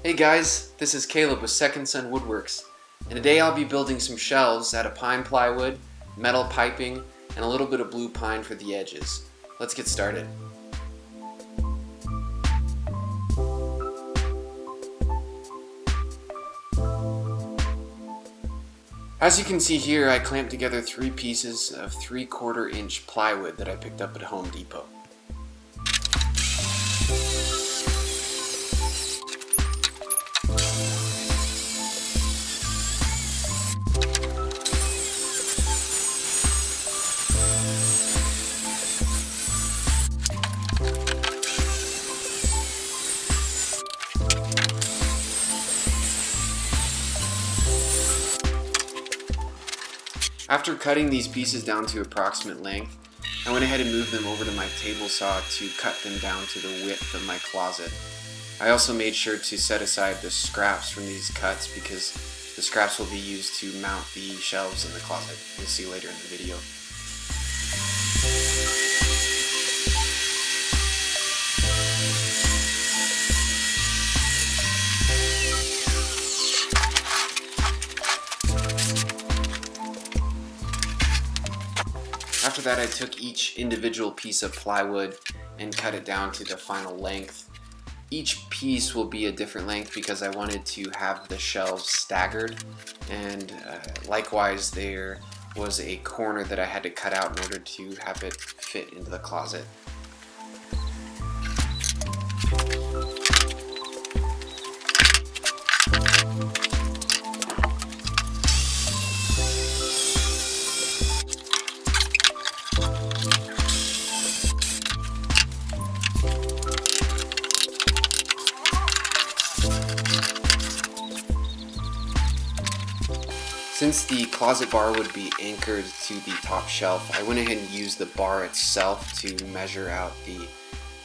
Hey guys, this is Caleb with Second Son Woodworks, and today I'll be building some shelves out of pine plywood, metal piping, and a little bit of blue pine for the edges. Let's get started. As you can see here, I clamped together 3 pieces of 3/4 inch plywood that I picked up at Home Depot. After cutting these pieces down to approximate length, I went ahead and moved them over to my table saw to cut them down to the width of my closet. I also made sure to set aside the scraps from these cuts because the scraps will be used to mount the shelves in the closet. You'll see later in the video. After that, I took each individual piece of plywood and cut it down to the final length. Each piece will be a different length because I wanted to have the shelves staggered, and likewise there was a corner that I had to cut out in order to have it fit into the closet. Since the closet bar would be anchored to the top shelf, I went ahead and used the bar itself to measure out the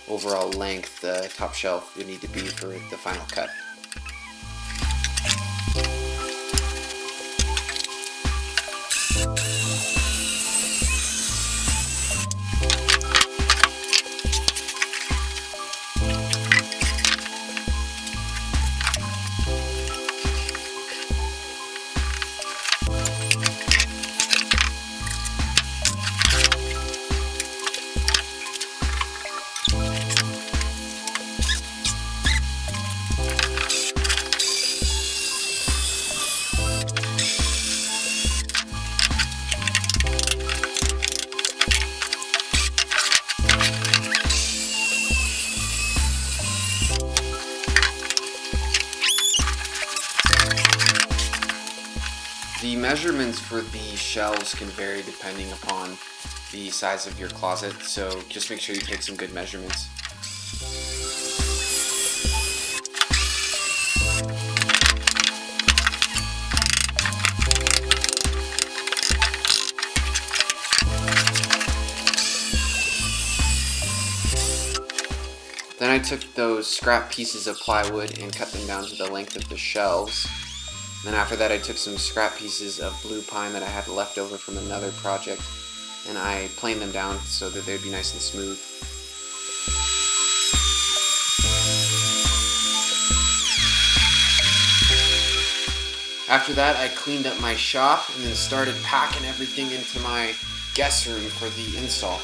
overall length the top shelf would need to be for the final cut. The measurements for the shelves can vary depending upon the size of your closet, so just make sure you take some good measurements. Then I took those scrap pieces of plywood and cut them down to the length of the shelves. Then after that I took some scrap pieces of blue pine that I had left over from another project and I planed them down so that they'd be nice and smooth. After that I cleaned up my shop and then started packing everything into my guest room for the install.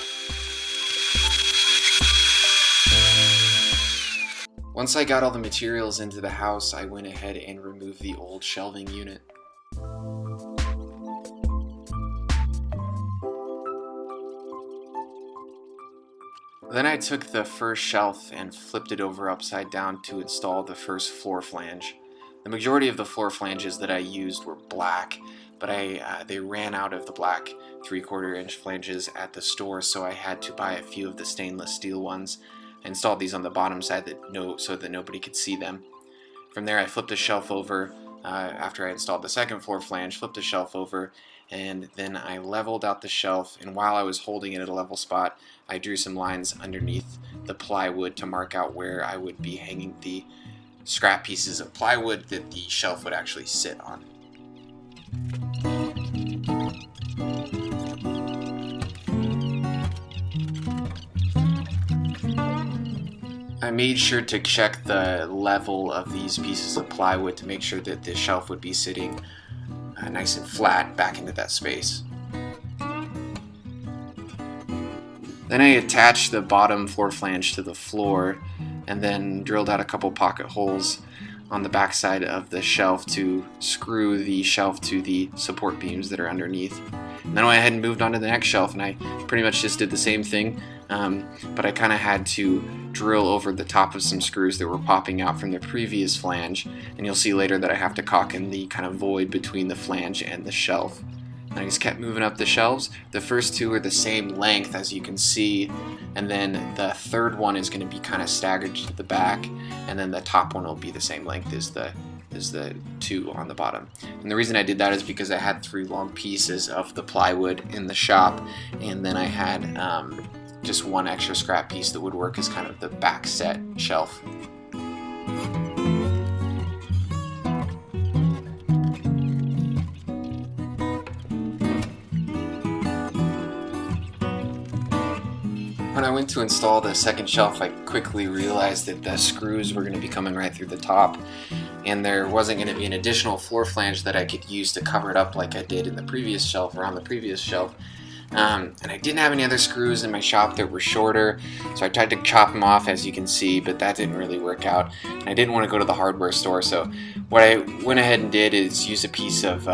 Once I got all the materials into the house, I went ahead and removed the old shelving unit. Then I took the first shelf and flipped it over upside down to install the first floor flange. The majority of the floor flanges that I used were black, but they ran out of the black 3/4 inch flanges at the store, so I had to buy a few of the stainless steel ones. I installed these on the bottom side so that nobody could see them. From there I flipped the shelf over after I installed the second floor flange, flipped the shelf over, and then I leveled out the shelf, and while I was holding it at a level spot, I drew some lines underneath the plywood to mark out where I would be hanging the scrap pieces of plywood that the shelf would actually sit on. I made sure to check the level of these pieces of plywood to make sure that the shelf would be sitting nice and flat back into that space. Then I attached the bottom floor flange to the floor and then drilled out a couple pocket holes on the back side of the shelf to screw the shelf to the support beams that are underneath. And then I went ahead and moved on to the next shelf, and I pretty much just did the same thing, but I kind of had to drill over the top of some screws that were popping out from the previous flange, and you'll see later that I have to caulk in the kind of void between the flange and the shelf. And I just kept moving up the shelves. The first two are the same length, as you can see, and then the third one is going to be kind of staggered to the back, and then the top one will be the same length as the two on the bottom. And the reason I did that is because I had 3 long pieces of the plywood in the shop, and then I had just 1 extra scrap piece that would work as kind of the back set shelf. When I went to install the second shelf, I quickly realized that the screws were going to be coming right through the top, and there wasn't going to be an additional floor flange that I could use to cover it up like I did in the previous shelf or on the previous shelf. And I didn't have any other screws in my shop that were shorter, so I tried to chop them off, as you can see, but that didn't really work out. And I didn't want to go to the hardware store, so what I went ahead and did is use a piece of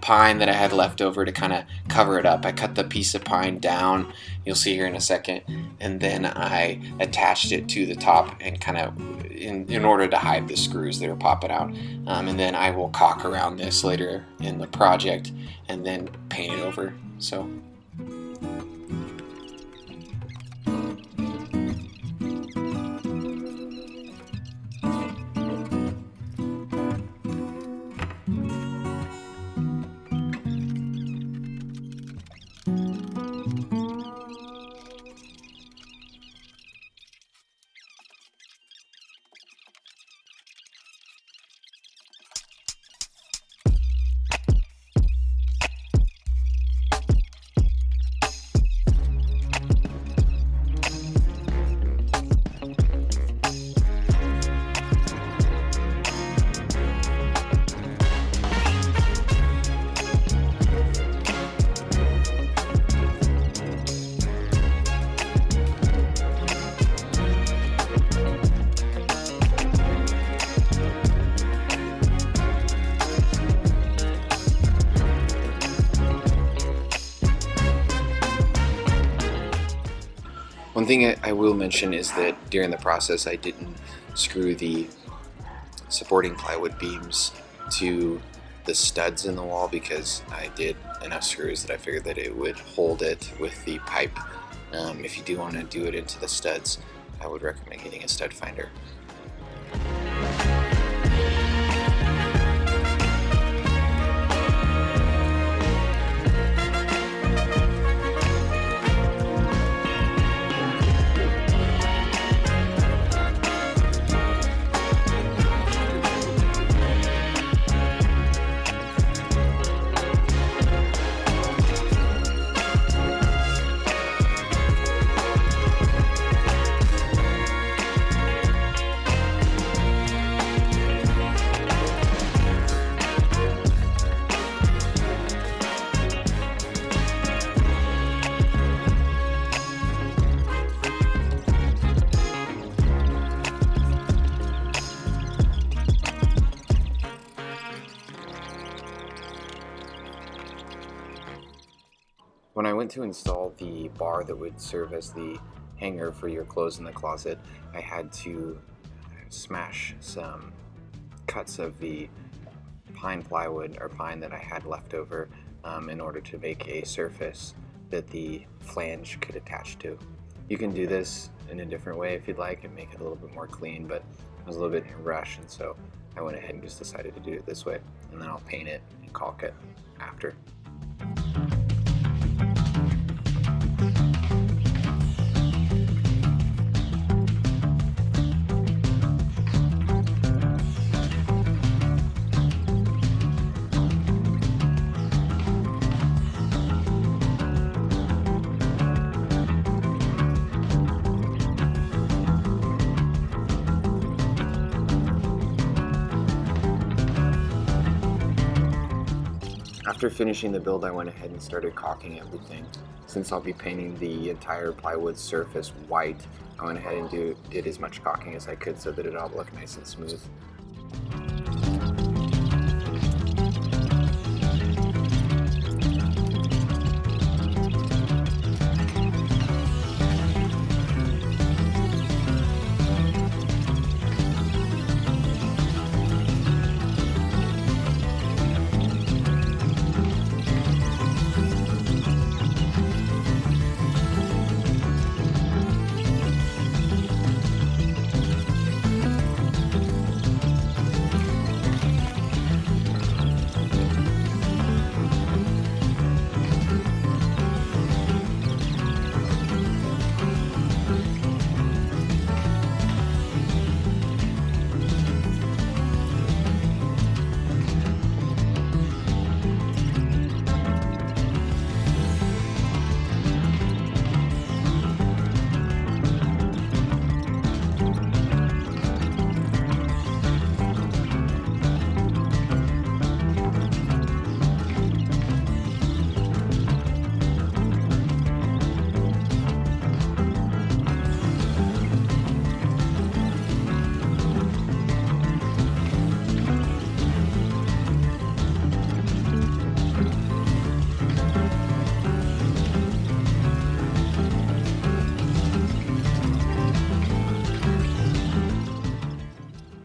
pine that I had left over to kind of cover it up. I cut the piece of pine down, you'll see here in a second, and then I attached it to the top and kind of in order to hide the screws that are popping out. And then I will caulk around this later in the project and then paint it over. So. One thing I will mention is that during the process I didn't screw the supporting plywood beams to the studs in the wall because I did enough screws that I figured that it would hold it with the pipe. If you do want to do it into the studs, I would recommend getting a stud finder. When I went to install the bar that would serve as the hanger for your clothes in the closet, I had to smash some cuts of the pine plywood or pine that I had left over in order to make a surface that the flange could attach to. You can do this in a different way if you'd like and make it a little bit more clean, but I was a little bit in a rush, and so I went ahead and just decided to do it this way, and then I'll paint it and caulk it after. After finishing the build, I went ahead and started caulking everything. Since I'll be painting the entire plywood surface white, I went ahead and did as much caulking as I could so that it all looked nice and smooth.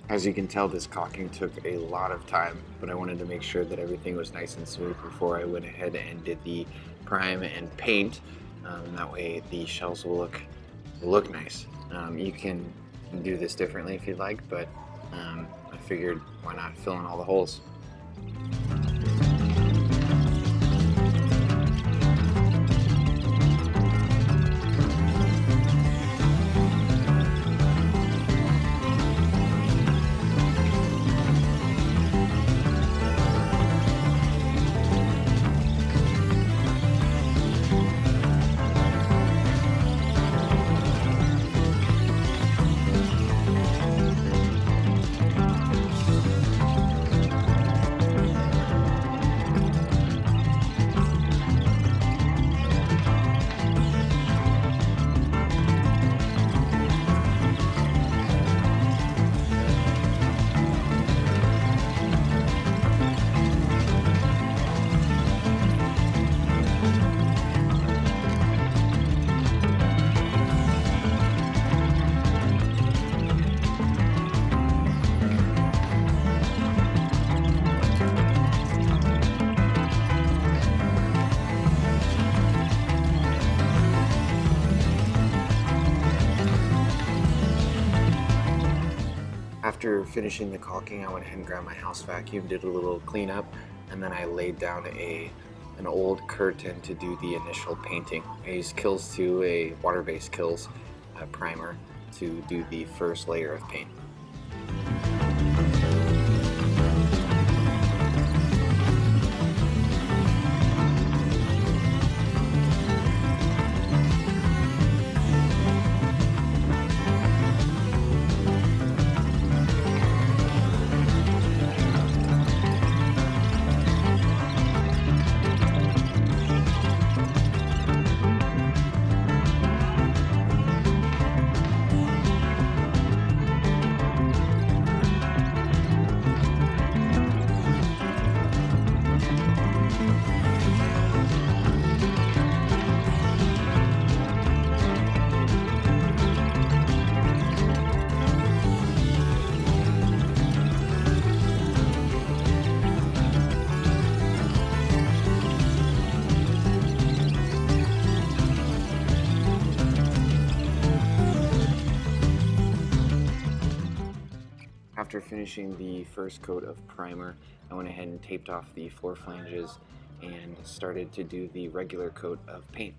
As you can tell, this caulking took a lot of time, but I wanted to make sure that everything was nice and smooth before I went ahead and did the prime and paint. That way the shells will look nice. You can do this differently if you'd like, but I figured why not fill in all the holes. After finishing the caulking, I went ahead and grabbed my house vacuum, did a little cleanup, and then I laid down an old curtain to do the initial painting. I used Kills 2, a water-based Kills primer, to do the first layer of paint. After finishing the first coat of primer, I went ahead and taped off the floor flanges and started to do the regular coat of paint.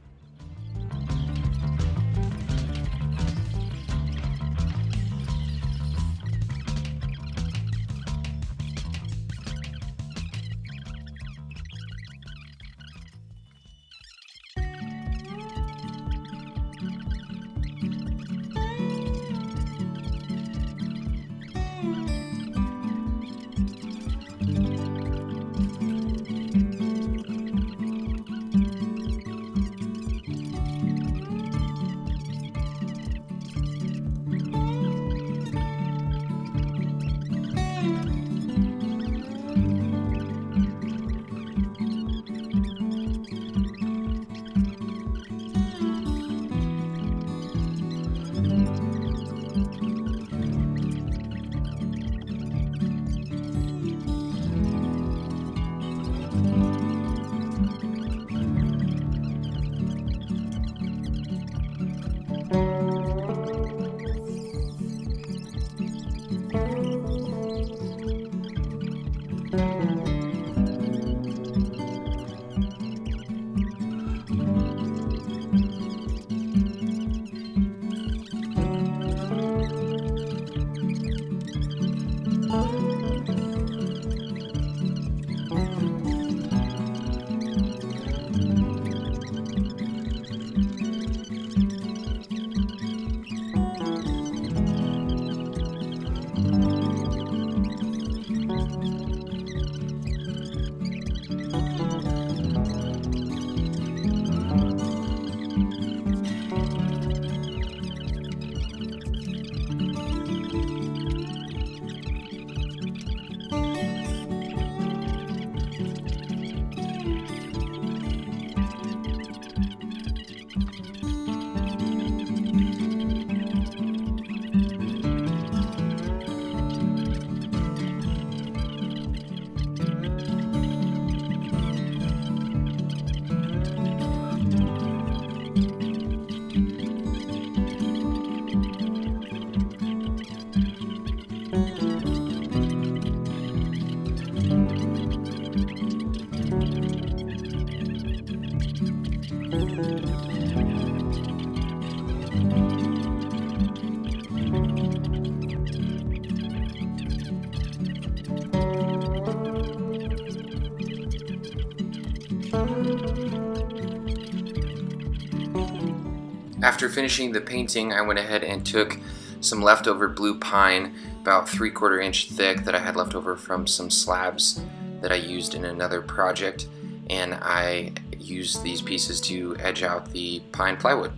After finishing the painting, I went ahead and took some leftover blue pine, about 3/4 inch thick, that I had left over from some slabs that I used in another project, and I used these pieces to edge out the pine plywood.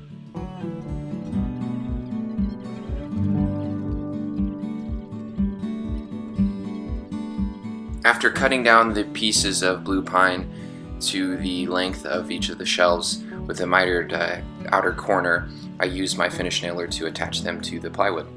After cutting down the pieces of blue pine to the length of each of the shelves with a mitered outer corner, I used my finish nailer to attach them to the plywood.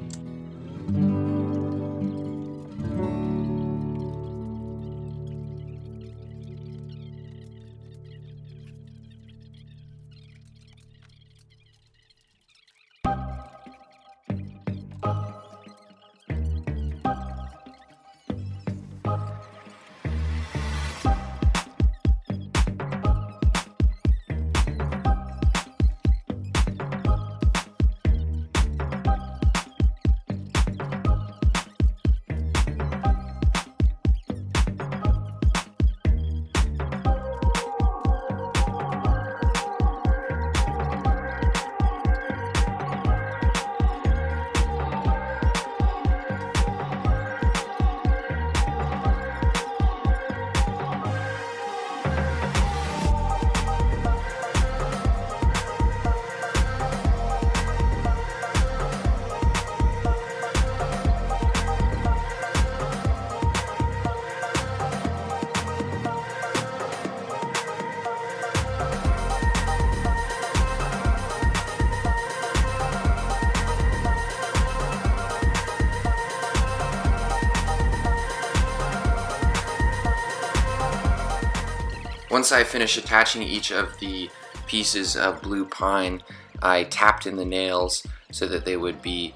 Once I finished attaching each of the pieces of blue pine, I tapped in the nails so that they would be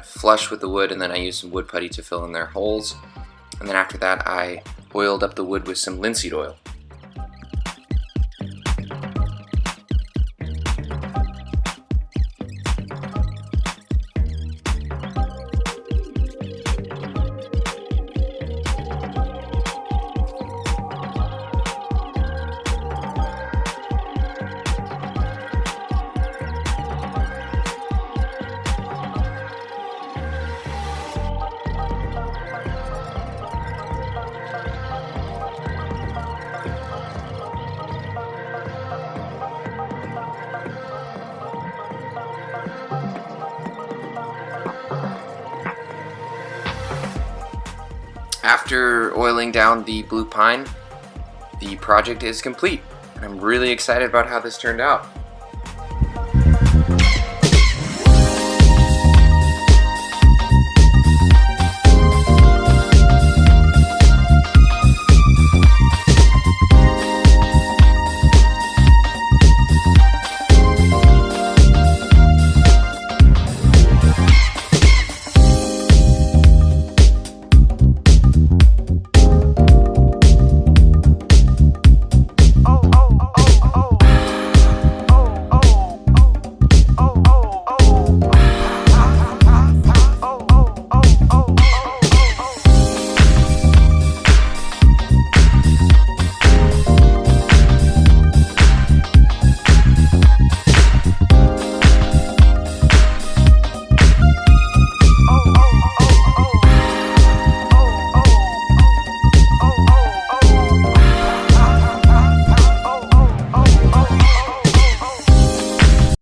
flush with the wood, and then I used some wood putty to fill in their holes. And then after that, I oiled up the wood with some linseed oil. After oiling down the blue pine, the project is complete. I'm really excited about how this turned out.